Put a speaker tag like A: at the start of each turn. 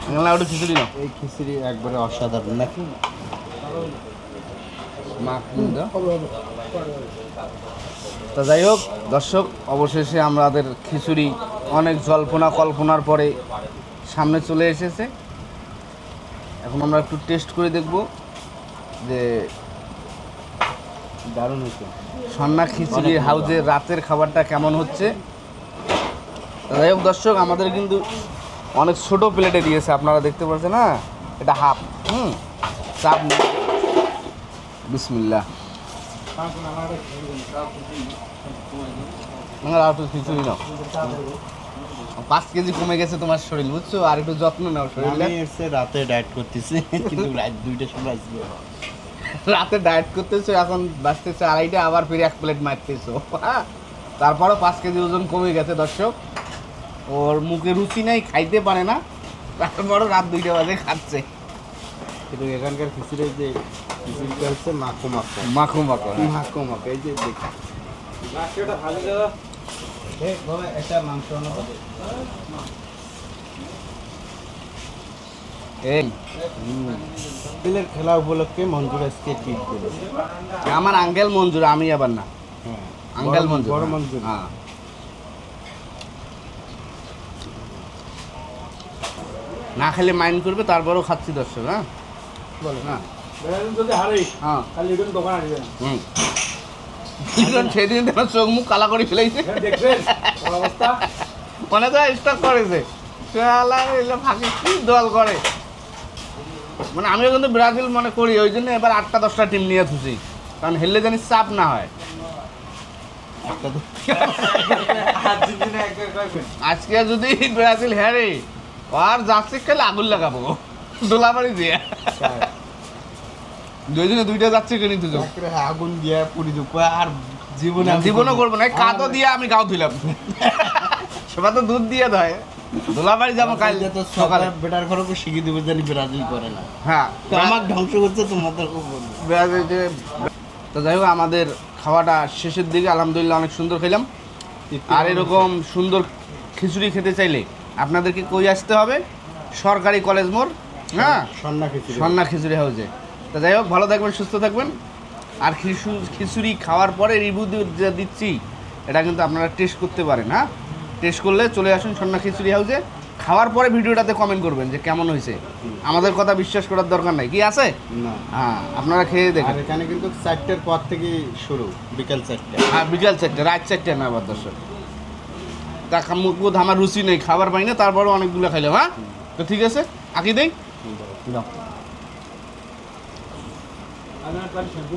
A: একটু খিচুড়ি নাও।
B: এই খিচুড়ি একবারে অসাধারণ নাকি?
A: তো যাই হোক দর্শক, অবশেষে আমাদের খিচুড়ি অনেক জল্পনা কল্পনার পরে সামনে চলে এসেছে। এখন আমরা একটু টেস্ট করে দেখব যে
B: দারুণ হয়েছে।
A: সন্না খিচুড়ি হাউজের রাতের খাবারটা কেমন হচ্ছে। যাই হোক দর্শক, আমাদের কিন্তু অনেক ছোট প্লেটে দিয়েছে, আপনারা দেখতে পাচ্ছেন। না এটা হাফ, চাপ নেই। বিসমিল্লাহ। আর একটু খিচুড়ি নাও। 5 কেজি কমে গেছে তোমার শরীর, বুঝছো? আর একটু যত্ন নাও শরীরে।
B: আমি এসে রাতে ডায়েট করতেছি, কিন্তু রাত 2টার সময় আসবে।
A: রাতে ডায়েট করতেছো, এখন বাঁচতেছে 2:30, আবার ফিরে 1 প্লেট মারতেছো। তারপরও 5 কেজি ওজন কমে গেছে দর্শক। ওর মুখে রুচি নেই, খাইতে পারে না, তারপরও রাত 2টা বাজে খাচ্ছে।
B: কিন্তু এখানকার খিচুড়ির যে খিচুড়িটা হচ্ছে মাখো মাখো
A: মাখো মাখো।
B: মাখো মাখো। এই যে দেখি একটা মাংস নেবো।
A: এই
B: বিলের খেলা উপলক্ষে মঞ্জুর আজকে ট্রিট দিল।
A: আমার আঙ্কেল মঞ্জুর, আমি আবার না।
B: হ্যাঁ,
A: আঙ্কেল মঞ্জুর,
B: বড় মঞ্জুর।
A: হ্যাঁ। না খেলে মাইন্ড করবে, তারপরও খাচ্ছি দর্শক। হ্যাঁ
B: বলো
A: হ্যাঁ
C: যদি হারাই
A: হ্যাঁ।
C: খালি লিটন দোকান আসবেন
A: সেদিন তোমার চোখ মুখ কালা করে ফেলেছে,
C: দেখবেন ওর অবস্থা।
A: মনে তো স্টক করেছে। ফাঁকি কি দল করে, মানে আমিও কিন্তু ব্রাজিল মনে করি, ওই জন্য এবার 8টা-10টা টিম নিয়ে থুছি, কারণ হেললে জানি চাপ না হয়।
B: একটা তো
A: আজকে যদি ব্রাজিল হেরে, আর যাচ্ছে খেলে আগুন লাগাবো দোলাবাড়ি দিয়ে। দুইজনে 2টা যাচ্ছে কিনে তুই
B: একেবারে আগুন দিয়ে পুরি দেবো, আর
A: জীবনও করবো না, কাদও দিয়ে আমি গাও ধুইলাম। সবাই তো দুধ দিয়ে দেয়। দোলাবাড়ি যাবো কাল
B: তো
A: সকালে।
B: সকালে বেটার ঘরকে শিখিয়ে দেবো, জানি ব্রাজিল করে না।
A: হ্যাঁ,
B: তো আমার ধ্বংস করছে তোমাদের উপর।
A: ব্রাজিল যে- তো যাই হোক, আমাদের খাওয়াটা শেষের দিকে আলহামদুলিল্লাহ অনেক সুন্দর খেলাম। আর এরকম সুন্দর খিচুড়ি খেতে চাইলে আপনাদেরকে কই আসতে হবে? সরকারি কলেজ মোড়, হ্যাঁ,
B: সন্না খিচুড়ি।
A: সন্না খিচুড়ি হাউসে। তো যাই হোক, ভালো থাকবেন, সুস্থ থাকবেন। আর খিচুড়ি খাওয়ার পরে রিভিউ যে দিচ্ছি, এটা কিন্তু আপনারা টেস্ট করতে পারেন। হ্যাঁ, টেস্ট করলে চলে আসুন সন্না খিচুড়ি হাউসে। খাওয়ার পরে ভিডিওটাতে কমেন্ট করবেন যে কেমন হয়েছে। আমাদের কথা বিশ্বাস করার দরকার নাই, কি আছে?
B: না,
A: হ্যাঁ, আপনারা খেয়ে
B: আর
A: দেখেন।
B: এখানে কিন্তু 4টার পর থেকে শুরু, বিকাল 4টা।
A: হ্যাঁ, বিকাল 4টে, রাত 4টে না আবার দর্শক। তা মুখ আমার রুচি নেই, খাবার পাই না, তারপরেও অনেকগুলো খাইলাম। হ্যাঁ, তো ঠিক আছে, আঁকি দেই।
B: দাও।
C: আমি আর পারি শ্যাম্পু